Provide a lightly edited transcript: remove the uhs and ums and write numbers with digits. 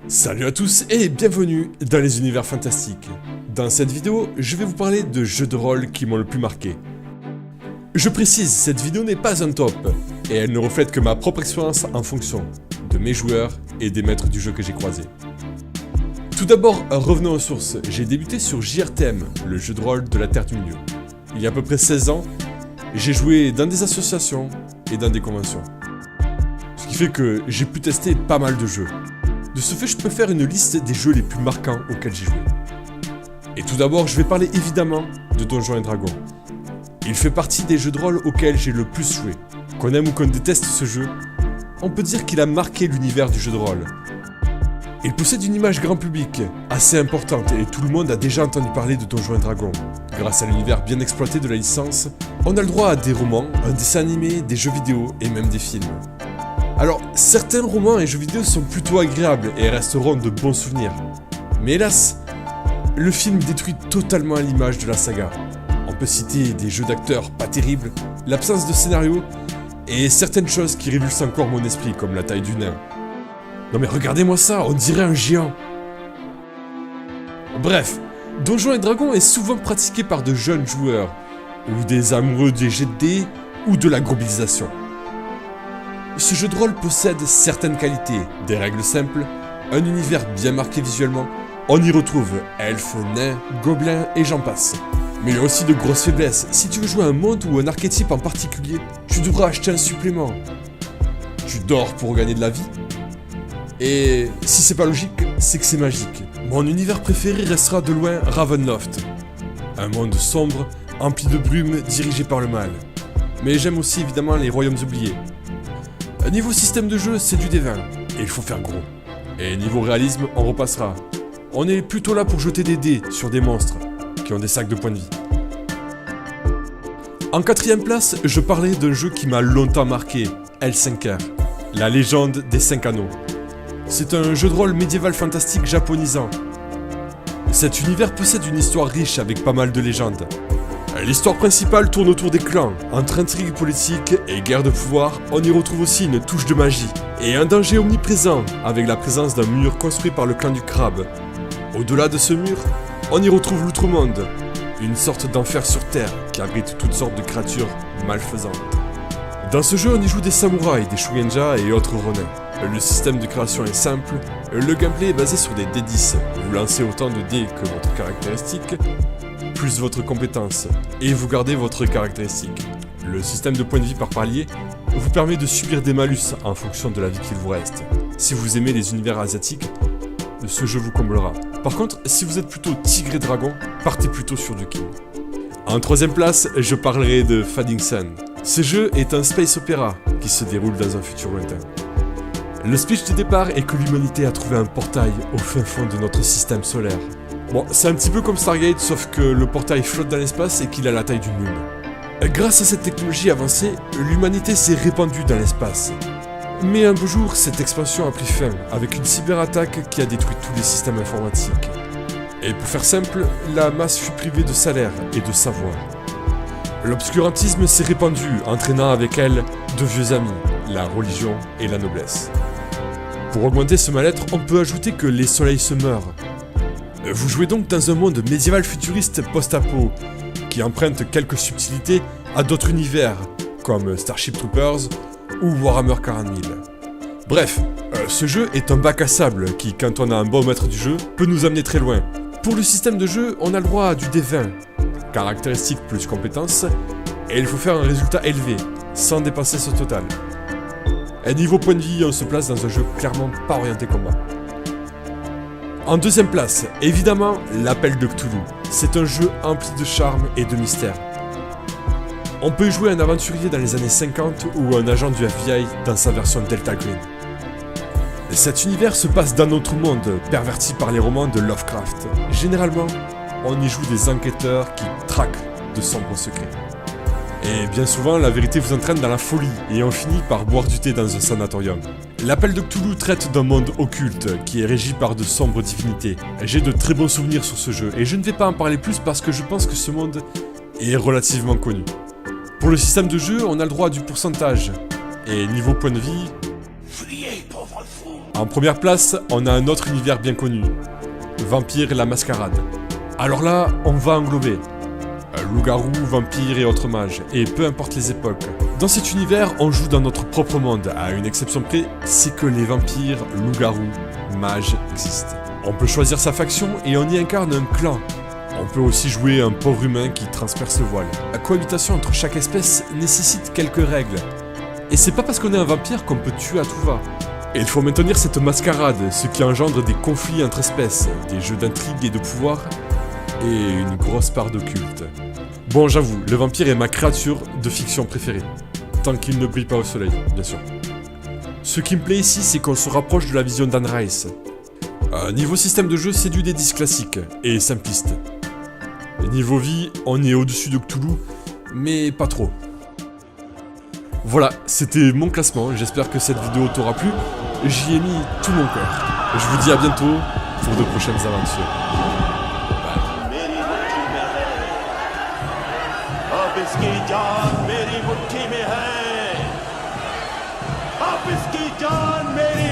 Salut à tous et bienvenue dans les univers fantastiques. Dans cette vidéo, je vais vous parler de jeux de rôle qui m'ont le plus marqué. Je précise, cette vidéo n'est pas un top, et elle ne reflète que ma propre expérience en fonction de mes joueurs et des maîtres du jeu que j'ai croisés. Tout d'abord, revenons aux sources. J'ai débuté sur JRTM, le jeu de rôle de la Terre du Milieu. Il y a à peu près 16 ans, j'ai joué dans des associations et dans des conventions. Ce qui fait que j'ai pu tester pas mal de jeux. De ce fait, je peux faire une liste des jeux les plus marquants auxquels j'ai joué. Et tout d'abord, je vais parler évidemment de Donjons & Dragons. Il fait partie des jeux de rôle auxquels j'ai le plus joué. Qu'on aime ou qu'on déteste ce jeu, on peut dire qu'il a marqué l'univers du jeu de rôle. Il possède une image grand public assez importante et tout le monde a déjà entendu parler de Donjons & Dragons. Grâce à l'univers bien exploité de la licence, on a le droit à des romans, un dessin animé, des jeux vidéo et même des films. Alors, certains romans et jeux vidéo sont plutôt agréables et resteront de bons souvenirs. Mais hélas, le film détruit totalement l'image de la saga. On peut citer des jeux d'acteurs pas terribles, l'absence de scénario, et certaines choses qui révulsent encore mon esprit, comme la taille du nain. Non mais regardez-moi ça, on dirait un géant. Bref, Donjons & Dragons est souvent pratiqué par de jeunes joueurs, ou des amoureux des jets de dés, ou de la globalisation. Ce jeu de rôle possède certaines qualités, des règles simples, un univers bien marqué visuellement, on y retrouve elfes, nains, gobelins et j'en passe. Mais il y a aussi de grosses faiblesses, si tu veux jouer un monde ou un archétype en particulier, tu devras acheter un supplément. Tu dors pour gagner de la vie. Et si c'est pas logique, c'est que c'est magique. Mon univers préféré restera de loin Ravenloft. Un monde sombre, empli de brume, dirigé par le mal. Mais j'aime aussi évidemment les royaumes oubliés. Niveau système de jeu, c'est du D20, et il faut faire gros. Et niveau réalisme, on repassera. On est plutôt là pour jeter des dés sur des monstres, qui ont des sacs de points de vie. En quatrième place, je parlais d'un jeu qui m'a longtemps marqué, L5R, la légende des 5 anneaux. C'est un jeu de rôle médiéval fantastique japonisant. Cet univers possède une histoire riche avec pas mal de légendes. L'histoire principale tourne autour des clans. Entre intrigues politiques et guerres de pouvoir, on y retrouve aussi une touche de magie. Et un danger omniprésent, avec la présence d'un mur construit par le clan du crabe. Au-delà de ce mur, on y retrouve l'Outre-Monde, une sorte d'enfer sur Terre qui abrite toutes sortes de créatures malfaisantes. Dans ce jeu, on y joue des samouraïs, des shugenja et autres ronins. Le système de création est simple, le gameplay est basé sur des dés 10. Vous lancez autant de dés que votre caractéristique, plus votre compétence, et vous gardez votre caractéristique. Le système de points de vie par palier vous permet de subir des malus en fonction de la vie qu'il vous reste. Si vous aimez les univers asiatiques, ce jeu vous comblera. Par contre, si vous êtes plutôt tigre et dragon, partez plutôt sur du king. En troisième place, je parlerai de Fading Sun. Ce jeu est un space opéra qui se déroule dans un futur lointain. Le speech de départ est que l'humanité a trouvé un portail au fin fond de notre système solaire. Bon, c'est un petit peu comme Stargate, sauf que le portail flotte dans l'espace et qu'il a la taille d'une lune. Grâce à cette technologie avancée, l'humanité s'est répandue dans l'espace. Mais un beau jour, cette expansion a pris fin, avec une cyberattaque qui a détruit tous les systèmes informatiques. Et pour faire simple, la masse fut privée de salaire et de savoir. L'obscurantisme s'est répandu, entraînant avec elle de vieux amis, la religion et la noblesse. Pour augmenter ce mal-être, on peut ajouter que les soleils se meurent. Vous jouez donc dans un monde médiéval futuriste post-apo, qui emprunte quelques subtilités à d'autres univers, comme Starship Troopers ou Warhammer 40 000. Bref, ce jeu est un bac à sable qui, quand on a un bon maître du jeu, peut nous amener très loin. Pour le système de jeu, on a le droit à du D20, caractéristiques plus compétences, et il faut faire un résultat élevé, sans dépasser ce total. Et niveau point de vie, on se place dans un jeu clairement pas orienté combat. En deuxième place, évidemment, l'Appel de Cthulhu. C'est un jeu empli de charme et de mystère. On peut y jouer un aventurier dans les années 50 ou un agent du FBI dans sa version Delta Green. Cet univers se passe dans notre monde, perverti par les romans de Lovecraft. Généralement, on y joue des enquêteurs qui traquent de sombres secrets. Et bien souvent, la vérité vous entraîne dans la folie, et on finit par boire du thé dans un sanatorium. L'Appel de Cthulhu traite d'un monde occulte, qui est régi par de sombres divinités. J'ai de très bons souvenirs sur ce jeu, et je ne vais pas en parler plus parce que je pense que ce monde est relativement connu. Pour le système de jeu, on a le droit à du pourcentage, et niveau point de vie... Fuyez, pauvre fou! En première place, on a un autre univers bien connu, Vampire la Mascarade. Alors là, on va englober loup-garou, vampire et autres mages, et peu importe les époques. Dans cet univers, on joue dans notre propre monde, à une exception près, c'est que les vampires, loups-garous, mages existent. On peut choisir sa faction et on y incarne un clan. On peut aussi jouer un pauvre humain qui transperce le voile. La cohabitation entre chaque espèce nécessite quelques règles. Et c'est pas parce qu'on est un vampire qu'on peut tuer à tout va. Et il faut maintenir cette mascarade, ce qui engendre des conflits entre espèces, des jeux d'intrigue et de pouvoir, et une grosse part de culte. Bon, j'avoue, le vampire est ma créature de fiction préférée. Tant qu'il ne brille pas au soleil, bien sûr. Ce qui me plaît ici, c'est qu'on se rapproche de la vision d'Anne Rice. Niveau système de jeu, c'est du D10 classique, et simpliste. Niveau vie, on est au-dessus de Cthulhu, mais pas trop. Voilà, c'était mon classement, j'espère que cette vidéo t'aura plu. J'y ai mis tout mon cœur. Je vous dis à bientôt pour de prochaines aventures. अब इसकी जान मेरी मुट्ठी में है, अब इसकी जान मेरी